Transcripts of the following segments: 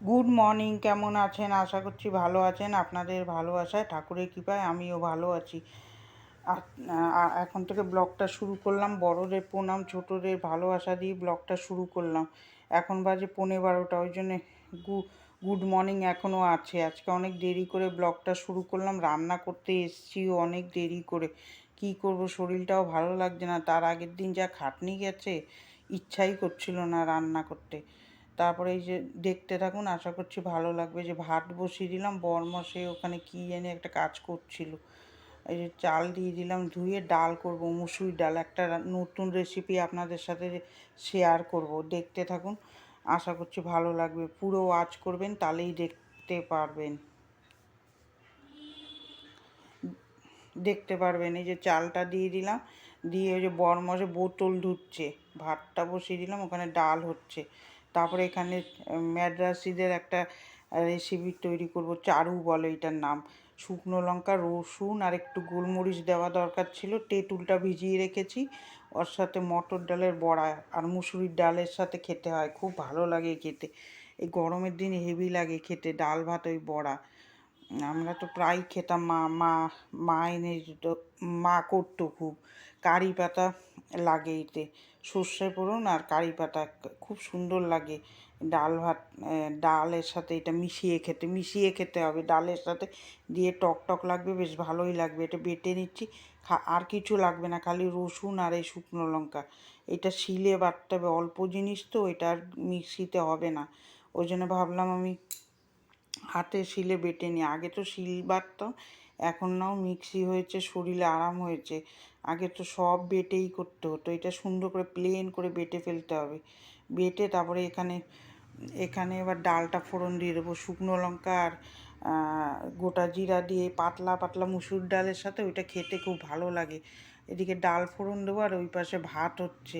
Good morning, কেমন আছেন? আশা করছি ভালো আছেন। আপনাদের ভালোবাসায়, ঠাকুরের কৃপায় আমিও ভালো আছি। এখন থেকে ব্লগটা শুরু করলাম। বড়দের প্রণাম, ছোটদের ভালোবাসা দিয়ে ব্লগটা শুরু করলাম। এখন বাজে 11:15, ওই জন্যে গুড মর্নিং এখনও আছে। আজকে অনেক দেরি করে ব্লগটা শুরু করলাম। রান্না করতে এসছিও অনেক দেরি করে। কি করব, শরীরটাও ভালো লাগছে না। তার আগের দিন যা খাটনি গেছে, ইচ্ছাই করছিল না রান্না করতে। তারপরে এই যে দেখতে থাকুন, আশা করছি ভালো লাগবে। যে ভাত বসিয়ে দিলাম, বরমশাই ওখানে কী জানি একটা কাজ করছিল। এই যে চাল দিয়ে দিলাম ধুয়ে, ডাল করব, মুসুরির ডাল। একটা নতুন রেসিপি আপনাদের সাথে শেয়ার করব, দেখতে থাকুন। আশা করছি ভালো লাগবে। পুরো ওয়াচ করবেন, তাহলেই দেখতে পারবেন। দেখতে পারবেন। এই যে চালটা দিয়ে দিলাম, দিয়ে ওই যে বরমশাই বোতল ধুচ্ছে। ভাতটা বসিয়ে দিলাম, ওখানে ডাল হচ্ছে। তারপরে এখানে ম্যাড্রাসিদের একটা রেসিপি তৈরি করব, চারু বলে এটার নাম। শুকনো লঙ্কা, রসুন আর একটু গোলমরিচ দেওয়া দরকার ছিল। তেঁতুলটা ভিজিয়ে রেখেছি, ওর সাথে মটর ডালের বড়া আর মুসুরির ডালের সাথে খেতে হয়, খুব ভালো লাগে খেতে। এই গরমের দিনে হেভি লাগে খেতে ডাল ভাত ওই বড়া। আমরা তো প্রায় খেতাম। মা মা মা এনে দিত, মা করতো খুব। কারি পাতা লাগে এতে, সর্ষে ফোড়ন আর কারি পাতা, খুব সুন্দর লাগে। ডাল ভাত, ডালের সাথে এটা মিশিয়ে খেতে হবে ডালের সাথে, দিয়ে টক টক লাগবে, বেশ ভালোই লাগবে। এটা বেটে নিচ্ছি, আর কিছু লাগবে না, খালি রসুন আর এই শুকনো লঙ্কা। এটা শিলে বাটতে হবে, অল্প জিনিস তো, এটা আর মিক্সিতে হবে না। ওই জন্য ভাবলাম আমি হাতে শিলে বেটে নিই। আগে তো শিল বাটতাম, এখন নাও মিক্সি হয়েছে, শরীরে আরাম হয়েছে। আগে তো সব বেটেই করতে হতো। এটা সুন্দর করে প্লেন করে বেটে ফেলতে হবে। বেটে তারপরে এখানে এখানে এবার ডালটা ফোড়ন দিয়ে দেবো। শুকনো লঙ্কা আর গোটা জিরা দিয়ে পাতলা পাতলা মুসুর ডালের সাথে ওইটা খেতে খুব ভালো লাগে। এদিকে ডাল ফোড়ন দেবো, আর ওই পাশে ভাত হচ্ছে।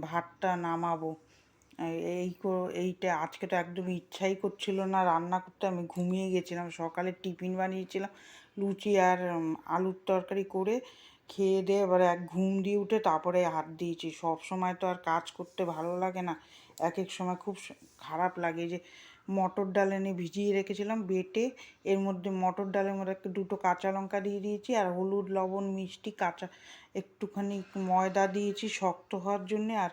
ভাতটা নামাবো। এইটা আজকে তো একদম ইচ্ছাই করছিল না রান্না করতে। আমি ঘুমিয়ে গেছিলাম। সকালে টিফিন বানিয়েছিলাম, লুচি আর আলুর তরকারি করে খেয়ে দিয়ে এবারে এক ঘুম দিয়ে উঠে তারপরে হাত দিয়েছি। সব সময় তো আর কাজ করতে ভালো লাগে না, এক এক সময় খুব খারাপ লাগে। যে মটর ডাল এনে ভিজিয়ে রেখেছিলাম বেটে, এর মধ্যে মটর ডালের মধ্যে একটা দুটো কাঁচা লঙ্কা দিয়ে দিয়েছি, আর হলুদ লবণ মিষ্টি কাঁচা একটুখানি ময়দা দিয়েছি শক্ত হওয়ার জন্যে, আর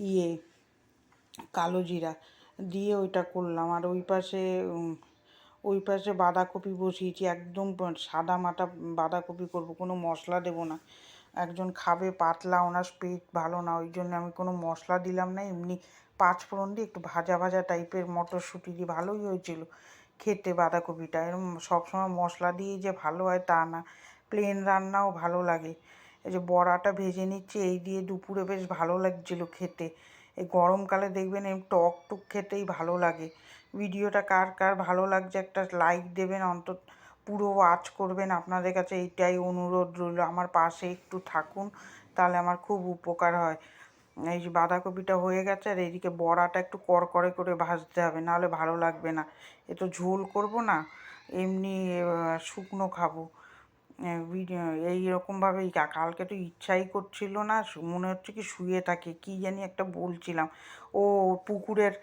ইয়ে কালো জিরা দিয়ে ওইটা করলাম। আর ওই পাশে বাঁধাকপি বসিয়েছি, একদম সাদা মাটা বাঁধাকপি করবো, কোনো মশলা দেবো না। একজন খাবে পাতলা, ওনার পেট ভালো না, ওই জন্য আমি কোনো মশলা দিলাম না। এমনি পাঁচ ফোড়ন দিয়ে একটু ভাজা ভাজা টাইপের মটরশুঁটি দিয়ে ভালোই হয়েছিল খেতে বাঁধাকপিটা। এরকম সবসময় মশলা দিয়ে যে ভালো হয় তা না, প্লেন রান্নাও ভালো লাগে। এই যে বড়াটা ভেজে নিচ্ছি, এই দিয়ে দুপুরে বেশ ভালো লাগছিলো খেতে। এই গরমকালে দেখবেন এই টক টুক খেতেই ভালো লাগে। ভিডিওটা কার কার ভালো লাগছে একটা লাইক দেবেন, অন্তত পুরো ওয়াচ করবেন। আপনাদের কাছে এইটাই অনুরোধ রইল, আমার পাশে একটু থাকুন, তাহলে আমার খুব উপকার হয়। এই যে বাঁধাকপিটা হয়ে গেছে, আর এইদিকে বড়াটা একটু কড়কড়ে করে ভাজতে হবে, নাহলে ভালো লাগবে না। এ তো ঝোল করব না, এমনি শুকনো খাবো। এইরকমভাবেই কালকে তো ইচ্ছাই করছিল না, মনে হচ্ছে কি শুয়ে থাকে। কি জানি একটা বলছিলাম, ও পুকুরের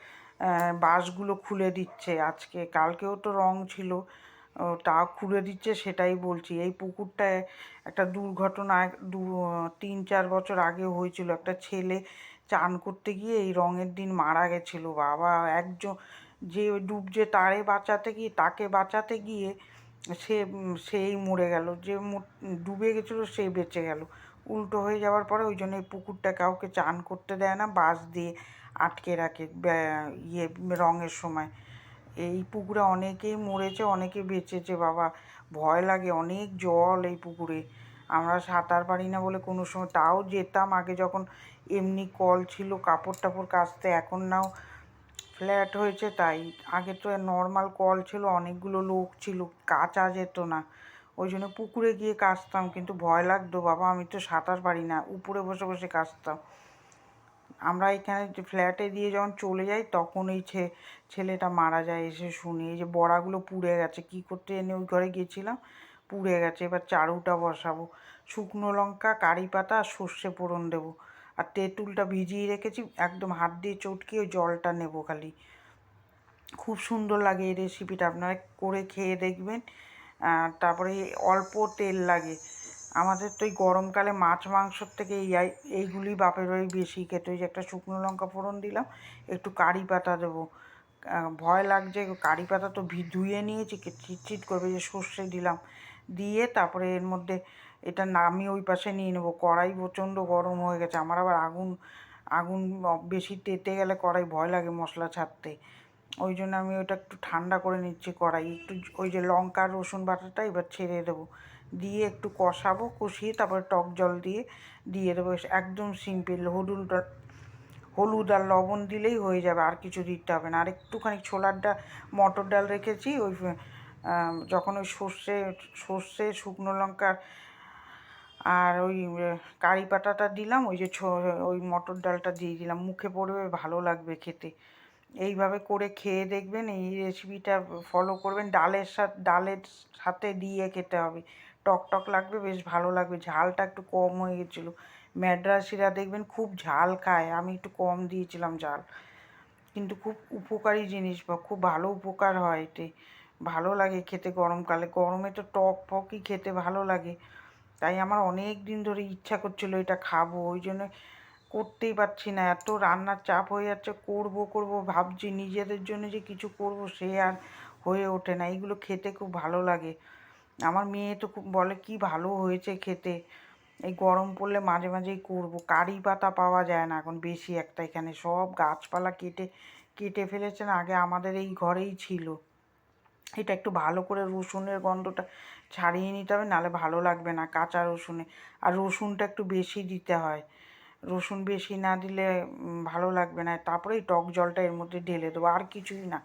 বাঁশগুলো খুলে দিচ্ছে আজকে। কালকেও তো রং ছিল, তা খুলে দিচ্ছে, সেটাই বলছি। এই পুকুরটায় একটা দুর্ঘটনা 3-4 বছর আগে হয়েছিল। একটা ছেলে চান করতে গিয়ে এই রঙের দিন মারা গেছিলো। বাবা, একজন যে ডুবছে তারে বাঁচাতে গিয়ে, তাকে বাঁচাতে গিয়ে সেই মরে গেল, যে ডুবে গেছিলো সে বেঁচে গেল। উল্টো হয়ে যাওয়ার পরে ওই জন্য এই পুকুরটা কাউকে চান করতে দেয় না, বাঁশ দিয়ে আটকে রাখে রঙের সময়। এই পুকুরে অনেকেই মরেছে, অনেকে বেঁচেছে। বাবা, ভয় লাগে, অনেক জল এই পুকুরে। আমরা সাঁতার পারি না বলে কোনো সময়, তাও যেতাম আগে যখন এমনি কল ছিল কাপড় টাপড় কাচতে। এখন নাও ফ্ল্যাট হয়েছে তাই, আগে তো নর্মাল কল ছিল, অনেকগুলো লোক ছিল, কাচা যেত না। ওই জন্য পুকুরে গিয়ে কাচতাম, কিন্তু ভয় লাগতো বাবা, আমি তো সাঁতার পারি না, উপরে বসে বসে কাচতাম। আমরা এখানে ফ্ল্যাটে দিয়ে যখন চলে যাই তখন এই ছেলেটা মারা যায় এসে শুনি। এই যে বড়াগুলো পুড়ে গেছে, কি করতে এনে ওই ঘরে গিয়েছিলাম, পুড়ে গেছে। এবার চারুটা বসাবো। শুকনো লঙ্কা, কারি পাতা আর সর্ষে ফোড়ন দেবো। আর তেঁতুলটা ভিজিয়ে রেখেছি, একদম হাত দিয়ে চটকিয়ে ওই জলটা নেবো খালি। খুব সুন্দর লাগে এই রেসিপিটা, আপনারা করে খেয়ে দেখবেন। তারপরে অল্প তেল লাগে। আমাদের তো এই গরমকালে মাছ মাংসর থেকে এইগুলি বাপের বাড়ি বেশি খেতে। ওই যে একটা শুকনো লঙ্কা ফোড়ন দিলাম, একটু কারি পাতা দেবো। ভয় লাগছে, কারি পাতা তো ধুয়ে নিয়েছি, চিটচিট করবে, যে সর্ষে দিলাম, দিয়ে তারপরে এর মধ্যে এটা নামিয়ে ওই পাশে নিয়ে নেবো। কড়াই প্রচণ্ড গরম হয়ে গেছে আমার, আবার আগুন আগুন বেশি তেতে গেলে কড়াই ভয় লাগে মশলা ছাড়তে। ওই জন্য আমি ওটা একটু ঠান্ডা করে নিচ্ছি কড়াই। একটু ওই যে লঙ্কা রসুন বাটাটা এবার ছেড়ে দেবো, দিয়ে একটু কষাবো, কষিয়ে তারপরে টক জল দিয়ে দেবো। একদম সিম্পল, হলুদ আর লবণ দিলেই হয়ে যাবে, আর কিছু দিতে হবে না। আর একটুখানি ছোলার ডাল, মটর ডাল রেখেছি, ওই যখন ওই সর্ষে শুকনো লঙ্কা আর ওই কারি পাতাটা দিলাম, ওই যে ওই মটর ডালটা দিয়ে দিলাম, মুখে পড়বে, ভালো লাগবে খেতে। এইভাবে করে খেয়ে দেখবেন, এই রেসিপিটা ফলো করবেন। ডালের সাথে দিয়ে খেতে হবে, টক টক লাগবে, বেশ ভালো লাগবে। ঝালটা একটু কম হয়ে গেছিলো। ম্যাড্রাসিরা দেখবেন খুব ঝাল খায়, আমি একটু কম দিয়েছিলাম ঝাল, কিন্তু খুব উপকারী জিনিস, বা খুব ভালো উপকার হয় এতে, ভালো লাগে খেতে। গরমকালে, গরমে তো টক ফকই খেতে ভালো লাগে। তাই আমার অনেক দিন ধরে ইচ্ছা করছিল এটা খাবো, ওই জন্য করতেই পারছি না, এত রান্নার চাপ হয়ে যাচ্ছে। করব ভাবছি, নিজেদের জন্য যে কিছু করব সে আর হয়ে ওঠে না। এইগুলো খেতে খুব ভালো লাগে। আমার মেয়ে তো খুব বলে কি ভালো হয়েছে খেতে। এই গরম পড়লে মাঝে মাঝেই করব। কারি পাতা পাওয়া যায় না এখন বেশি একটা, এখানে সব গাছপালা কেটে কেটে ফেলেছেন, আগে আমাদের এই ঘরেই ছিল। এটা একটু ভালো করে রসুনের গন্ধটা ছাড়িয়ে নিতে হবে, নাহলে ভালো লাগবে না কাঁচা রসুনে। আর রসুনটা একটু বেশি দিতে হয়, রসুন বেশি না দিলে ভালো লাগবে না। তারপরে এই টক জলটা এর মধ্যে ঢেলে দেবো, আর কিছুই না,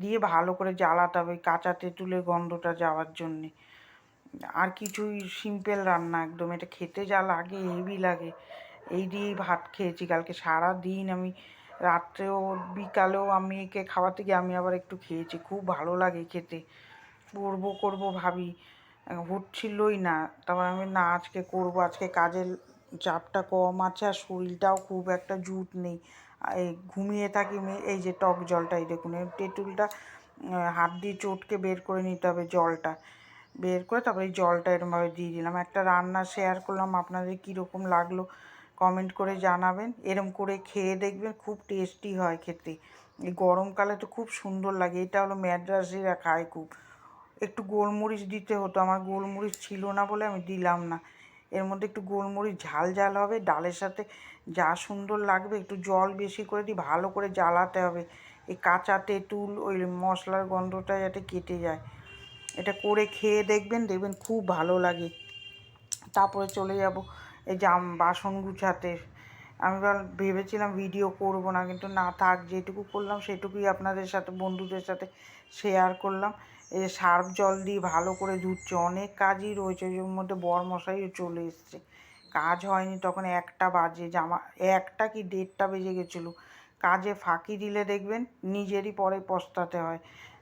দিয়ে ভালো করে জ্বালাতে হবে কাঁচা তেঁতুলের গন্ধটা যাওয়ার জন্যে। আর কিছুই, সিম্পল রান্না একদম। এটা খেতে যা লাগে, হেভি লাগে। এই দিয়েই ভাত খেয়েছি কালকে সারা দিন আমি, রাত্রেও বিকালেও আমি একে খাওয়াতে গিয়ে আমি আবার একটু খেয়েছি, খুব ভালো লাগে খেতে। করবো ভাবি, হচ্ছিলই না। তারপর আমি না, আজকে করবো, আজকে কাজের চাপটা কম আছে, আর শরীরটাও খুব একটা জুট নেই। এই ঘুমিয়ে থাকি, এই যে টক জলটা, এই দেখুন, এই তেঁতুলটা হাত দিয়ে চটকে বের করে নিতে হবে, জলটা বের করে তারপরে এই জলটা এরমভাবে দিয়ে দিলাম। একটা রান্না শেয়ার করলাম, আপনাদের কীরকম লাগলো কমেন্ট করে জানাবেন। এরম করে খেয়ে দেখবেন, খুব টেস্টি হয় খেতে। এই গরমকালে তো খুব সুন্দর লাগে। এটা হলো ম্যাড্রাসিরা খায় খুব। একটু গোলমরিচ দিতে হতো, আমার গোলমরিচ ছিল না বলে আমি দিলাম না। এর মধ্যে একটু গোলমরিচ ঝাল ঝাল হবে, ডালের সাথে যা সুন্দর লাগবে। একটু জল বেশি করে দিই, ভালো করে জ্বালাতে হবে, এই কাঁচা তেঁতুল ওই মশলার গন্ধটা যাতে কেটে যায়। এটা করে খেয়ে দেখবেন, দেখবেন খুব ভালো লাগে। তারপরে চলে যাব এই বাসন গুছাতে। আমি ভেবেছিলাম ভিডিও করব না, কিন্তু না থাক, যেটুকু করলাম সেটুকুই আপনাদের সাথে, বন্ধুদের সাথে শেয়ার করলাম। এই যে সার্ফ জল দিয়ে ভালো করে ধুচ্ছে, অনেক কাজই রয়েছে, ওই মধ্যে বরমশাইও চলে এসছে। কাজ হয়নি, তখন 1টা বাজে, 1টা কি 1:30 বেজে গেছিলো। কাজে ফাঁকি দিলে দেখবেন নিজেরই পরে পস্তাতে হয়।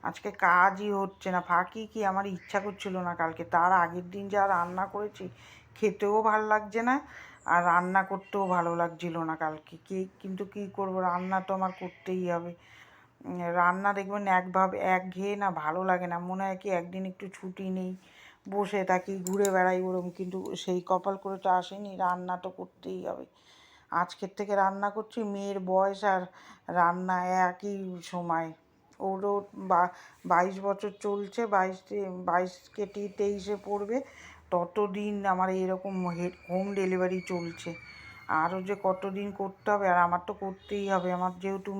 আজকে কাজই হচ্ছে না, ফাঁকি কি, আমার ইচ্ছা করছিল না কালকে। তার আগের দিন যা রান্না করেছি, খেতেও ভাল লাগছে না, আর রান্না করতেও ভালো লাগছিল না কালকে। কিন্তু কী করব, রান্না তো আমার করতেই হবে। রান্না দেখবেন একঘেয়ে না, ভালো লাগে না, মনে হয় কি একদিন একটু ছুটি নেই, বসে থাকি, ঘুরে বেড়াই ওরম, কিন্তু সেই কপাল করে তো আসেনি, রান্না তো করতেই হবে। আজকের থেকে রান্না করছি, মেয়ের বয়স আর রান্না একই সময়। ওরও 22 বছর চলছে, 22 কেটে 23-এ পড়বে, ততদিন আমার এরকম হোম ডেলিভারি চলছে। আরও যে কতদিন করতে হবে, আর আমার তো করতেই হবে। আমার যেহেতু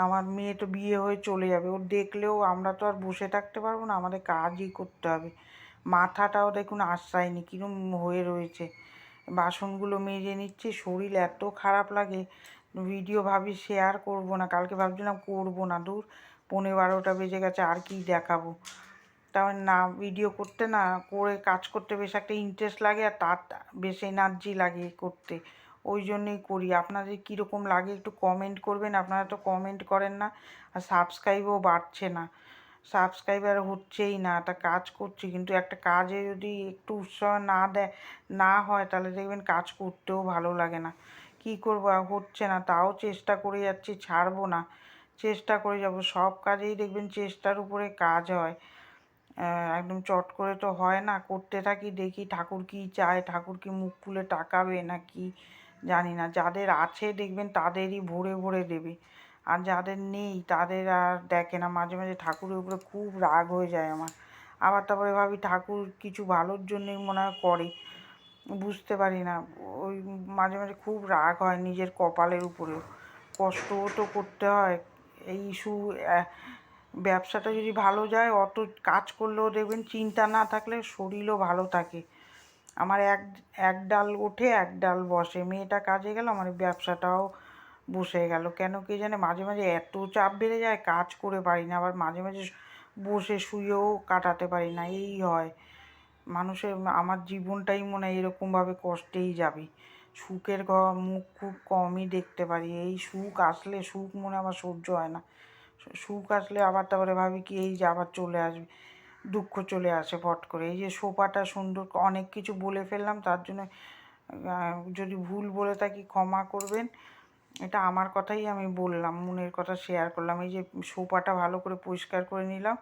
আমার মেয়ে তো বিয়ে হয়ে চলে যাবে, ওর দেখলেও আমরা তো আর বসে থাকতে পারবো না, আমাদের কাজই করতে হবে। মাথাটাও দেখুন আশ্রায়নি, কিরম হয়ে রয়েছে। বাসনগুলো মেজে নিচ্ছি, শরীর এত খারাপ লাগে, ভিডিও ভাবি শেয়ার করব না, কালকে ভাবছিলাম করব না, দূর 11:30 বেজে গেছে, আর কি দেখাবো। তাও না, ভিডিও করতে না, করে কাজ করতে বেশ একটা ইন্টারেস্ট লাগে, আর তার বেশ এনার্জি লাগে করতে, ওই জন্যই করি। আপনাদের কীরকম লাগে একটু কমেন্ট করবেন, আপনারা তো কমেন্ট করেন না। আর সাবস্ক্রাইবও বাড়ছে না, সাবস্ক্রাইবার হচ্ছেই না। একটা কাজ করছি, কিন্তু একটা কাজে যদি একটু উৎসাহ না হয়, তাহলে দেখবেন কাজ করতেও ভালো লাগে না। কি করবো, হচ্ছে না, তাও চেষ্টা করে যাচ্ছি, ছাড়বো না, চেষ্টা করে যাব। সব কাজেই দেখবেন চেষ্টার উপরে কাজ হয়, একদম চট করে তো হয় না। করতে থাকি, দেখি ঠাকুর কী চায়, ঠাকুর কি মুখ খুলে তাকাবে না কি জানি না। যাদের আছে দেখবেন তাদেরই ভরে ভরে দেবে, আর যাদের নেই তাদের আর দেখে না। মাঝে মাঝে ঠাকুরের উপরে খুব রাগ হয়ে যায় আমার। আবার তারপরে ভাবি ঠাকুর কিছু ভালোর জন্যই মনে হয় করে, বুঝতে পারি না। ওই মাঝে মাঝে খুব রাগ হয় নিজের কপালের উপরেও। কষ্টও তো করতে হয়। এই ব্যবসাটা যদি ভালো যায়, অত কাজ করলেও দেখবেন চিন্তা না থাকলে শরীরও ভালো থাকে। আমার এক এক ডাল ওঠে এক ডাল বসে, মেয়েটা কাজে গেল আমার ব্যবসাটাও বসে গেল। কেন কে জানে, মাঝে মাঝে এত চাপ বেড়ে যায় কাজ করে পারি না, আবার মাঝে মাঝে বসে শুয়েও কাটাতে পারি না। এই হয় মানুষের। আমার জীবনটাই মনে হয় এরকমভাবে কষ্টেই যাবে। সুখের মুখ খুব কমই দেখতে পারি। এই সুখ আসলে, সুখ মনে আমার সহ্য হয় না। সুখ আসলে আবার তারপরে ভাবি কি এই যে আবার চলে আসবে, দুঃখ চলে আসে ফট করে। এই যে সোফাটা সুন্দর, অনেক কিছু বলে ফেললাম, তার জন্য যদি ভুল বলে থাকি ক্ষমা করবেন। এটা আমার কথাই আমি বললাম, মনের কথা শেয়ার করলাম। এই যে সোফাটা ভালো করে পরিষ্কার করে নিলাম,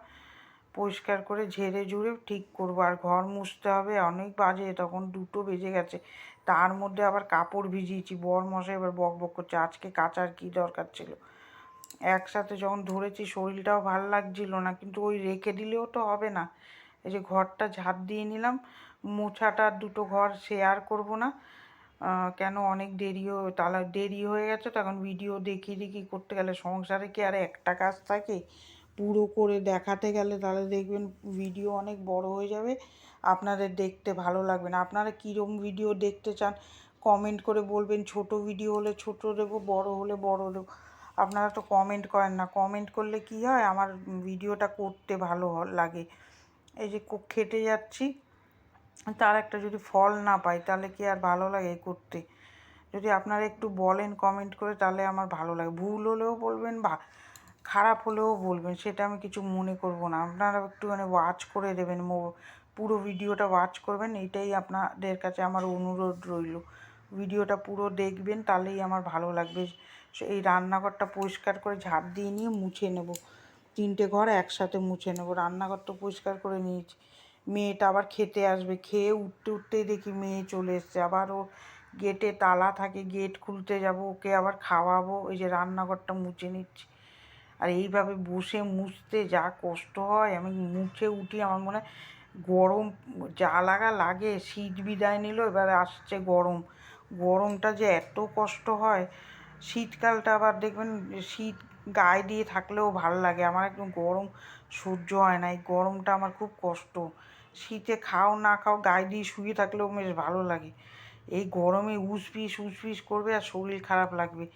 পরিষ্কার করে ঝেড়ে ঝুড়ে ঠিক করবো। আর ঘর মুছতে হবে, অনেক বাজে, তখন 2টো বেজে গেছে। তার মধ্যে আবার কাপড় ভিজিয়েছি। বরমশাই এবার বক বক করছে, আজকে কাচার কী দরকার ছিল। একসাথে যখন ধরেছি শরীরটাও ভাল লাগছিল না, কিন্তু ওই রেখে দিলেও তো হবে না। এই যে ঘরটা ঝাড় দিয়ে নিলাম, মোছাটা 2টো ঘর শেয়ার করব না, কেন অনেক দেরি হয়ে গেছে। তখন ভিডিও দেখি দেখি করতে গেলে সংসারে কি আর একটা কাজ থাকে, পুরো করে দেখাতে গেলে তাহলে দেখবেন ভিডিও অনেক বড় হয়ে যাবে, আপনাদের দেখতে ভালো লাগবে না। আপনারা কীরকম ভিডিও দেখতে চান কমেন্ট করে বলবেন। ছোট ভিডিও হলে ছোট দেবো, বড় হলে বড় দেবো। আপনারা তো কমেন্ট করেন না। কমেন্ট করলে কি হয়, আমার ভিডিওটা করতে ভালো লাগে। এই যে খেটে যাচ্ছি, তার একটা যদি ফল না পাই তাহলে কি আর ভালো লাগে করতে। যদি আপনারা একটু বলেন কমেন্ট করে তাহলে আমার ভালো লাগে। ভুল হলেও বলবেন বা খারাপ হলেও বলবেন, সেটা আমি কিছু মনে করব না। আপনারা একটুখানি ওয়াচ করে দেবেন, পুরো ভিডিওটা ওয়াচ করবেন, এইটাই আপনাদের কাছে আমার অনুরোধ রইল। ভিডিওটা পুরো দেখবেন, তাহলেই আমার ভালো লাগবে। এই রান্নাঘরটা পরিষ্কার করে ঝাড় দিয়ে নিয়ে মুছে নেব। 3টে ঘর একসাথে মুছে নেব। রান্নাঘরটা পরিষ্কার করে নিয়েছি। মেয়েটা আবার খেতে আসবে, খেয়ে উঠতে উঠতেই দেখি মেয়ে চলে এসছে। আবার ও গেটে তালা থাকে, গেট খুলতে যাব, ওকে আবার খাওয়াবো। এই যে রান্নাঘরটা মুছে নিচ্ছি। আর এইভাবে বসে মুছতে যা কষ্ট হয়, আমি মুছে উঠি আমার মনে হয় গরম যা লাগে। শীত বিদায় নিল, এবারে আসছে গরম। গরমটা যে এত কষ্ট হয়। শীতকালটা আবার দেখবেন শীত গায়ে দিয়ে থাকলেও ভালো লাগে, আমার একদম গরম সহ্য হয় না। এই গরমটা আমার খুব কষ্ট। শীতে খাও না খাও গায়ে দিয়ে শুয়ে থাকলেও বেশ ভালো লাগে। এই গরমে উসপিস করবে আর শরীর খারাপ লাগবে।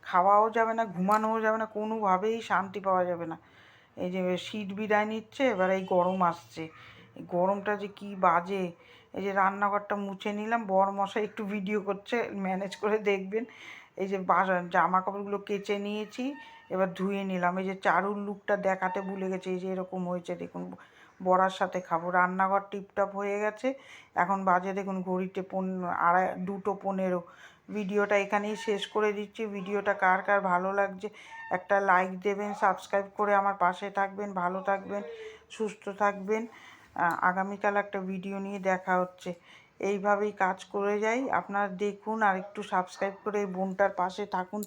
খাওয়াও যাবে না, ঘুমানোও যাবে না, কোনোভাবেই শান্তি পাওয়া যাবে না। এই যে শীত বিদায় নিচ্ছে, এবার এই গরম আসছে। এই গরমটা যে কী বাজে। এই যে রান্নাঘরটা মুছে নিলাম, বরমশাই একটু ভিডিও করছে, ম্যানেজ করে দেখবেন। এই যে জামা কাপড়গুলো কেচে নিয়েছি, এবার ধুয়ে নিলাম। এই যে চারুর লুকটা দেখাতে ভুলে গেছে, এই যে এরকম হয়েছে দেখুন, বড়ার সাথে খাবো। রান্নাঘর টিপটপ হয়ে গেছে। এখন বাজে দেখুন ঘড়িতে 2:15। ভিডিওটা এখানেই শেষ করে দিচ্ছি। ভিডিওটা কার কার ভালো লাগছে একটা লাইক দেবেন, সাবস্ক্রাইব করে আমার পাশে থাকবেন। ভালো থাকবেন, সুস্থ থাকবেন। আগামীকাল একটা ভিডিও নিয়ে দেখা হচ্ছে। এইভাবেই কাজ করে যাই, আপনারা দেখুন আর একটু সাবস্ক্রাইব করে এই বোনটার পাশে থাকুন।